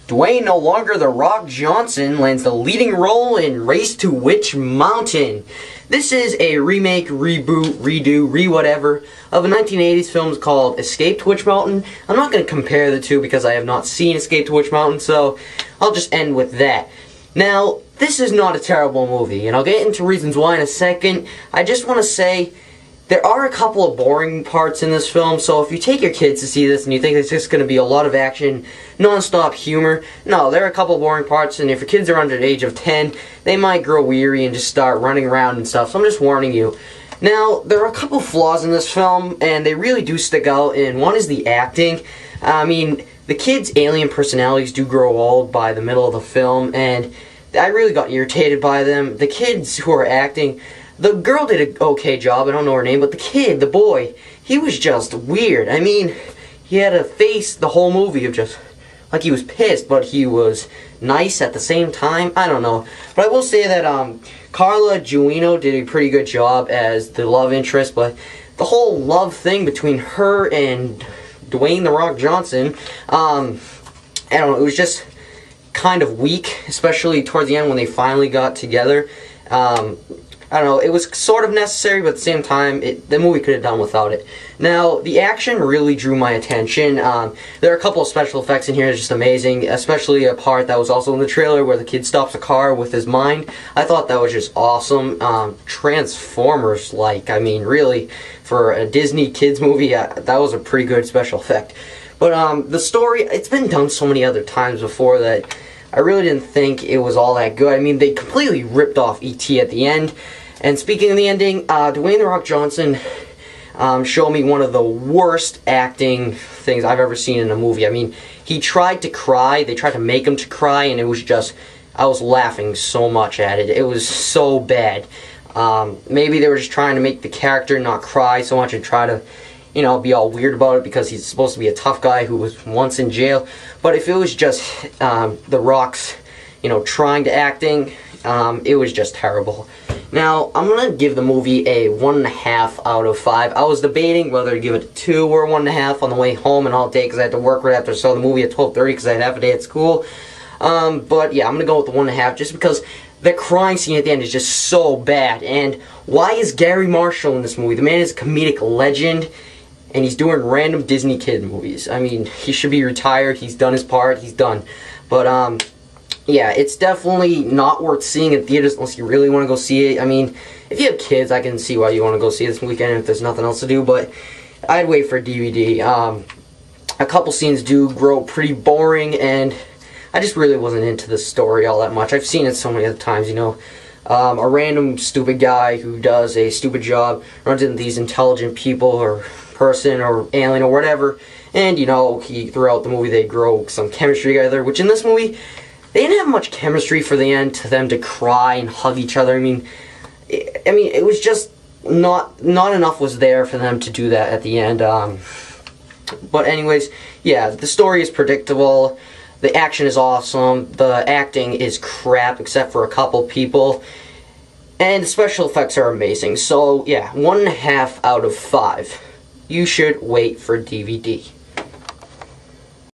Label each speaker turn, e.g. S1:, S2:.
S1: Dwayne No Longer The Rock Johnson lands the leading role in Race to Witch Mountain. This is a remake, reboot, redo, re-whatever of a 1980s film called Escape to Witch Mountain. I'm not going to compare the two because I have not seen Escape to Witch Mountain, so I'll just end with that. Now, this is not a terrible movie, and I'll get into reasons why in a second. I just want to say, there are a couple of boring parts in this film, so if you take your kids to see this and you think it's just going to be a lot of action, non-stop humor, no, there are a couple of boring parts, and if your kids are under the age of 10, they might grow weary and just start running around and stuff, so I'm just warning you. Now, there are a couple of flaws in this film, and they really do stick out, and one is the acting. I mean, the kids' alien personalities do grow old by the middle of the film, and I really got irritated by them. The kids who are acting, the girl did an okay job, I don't know her name, but the kid, the boy, he was just weird. I mean, he had a face the whole movie of just, like he was pissed, but he was nice at the same time. I don't know. But I will say that Carla Gugino did a pretty good job as the love interest, but the whole love thing between her and Dwayne The Rock Johnson, I don't know, it was just kind of weak, especially towards the end when they finally got together. I don't know, it was sort of necessary, but at the same time, the movie could have done without it. Now, the action really drew my attention. There are a couple of special effects in here that's just amazing, especially a part that was also in the trailer where the kid stops a car with his mind. I thought that was just awesome. Transformers-like, I mean, really, for a Disney kids movie, that was a pretty good special effect. But the story, it's been done so many other times before that I really didn't think it was all that good. I mean, they completely ripped off E.T. at the end. And speaking of the ending, Dwayne The Rock Johnson showed me one of the worst acting things I've ever seen in a movie. I mean, he tried to cry, they tried to make him to cry, and it was just, I was laughing so much at it. It was so bad. Maybe they were just trying to make the character not cry so much and try to, you know, be all weird about it because he's supposed to be a tough guy who was once in jail. But if it was just The Rock's, you know, trying to acting, it was just terrible. Now, I'm going to give the movie a 1.5 out of 5. I was debating whether to give it a 2 or 1.5 on the way home and all day because I had to work right after I saw the movie at 12:30 because I had half a day at school. But yeah, I'm going to go with the 1.5 just because the crying scene at the end is just so bad. And why is Gary Marshall in this movie? The man is a comedic legend, and he's doing random Disney kid movies. I mean, he should be retired. He's done his part. He's done. But, yeah, it's definitely not worth seeing in theaters unless you really want to go see it. I mean, if you have kids, I can see why you want to go see it this weekend if there's nothing else to do, but I'd wait for a DVD. A couple scenes do grow pretty boring, and I just really wasn't into the story all that much. I've seen it so many other times, you know. A random stupid guy who does a stupid job runs into these intelligent people or person or alien or whatever, and, you know, throughout the movie they grow some chemistry together, which in this movie, they didn't have much chemistry for the end to them to cry and hug each other. I mean, it was just not enough was there for them to do that at the end. But anyways, yeah, the story is predictable. The action is awesome. The acting is crap except for a couple people. And the special effects are amazing. So, yeah, 1.5 out of 5. You should wait for DVD.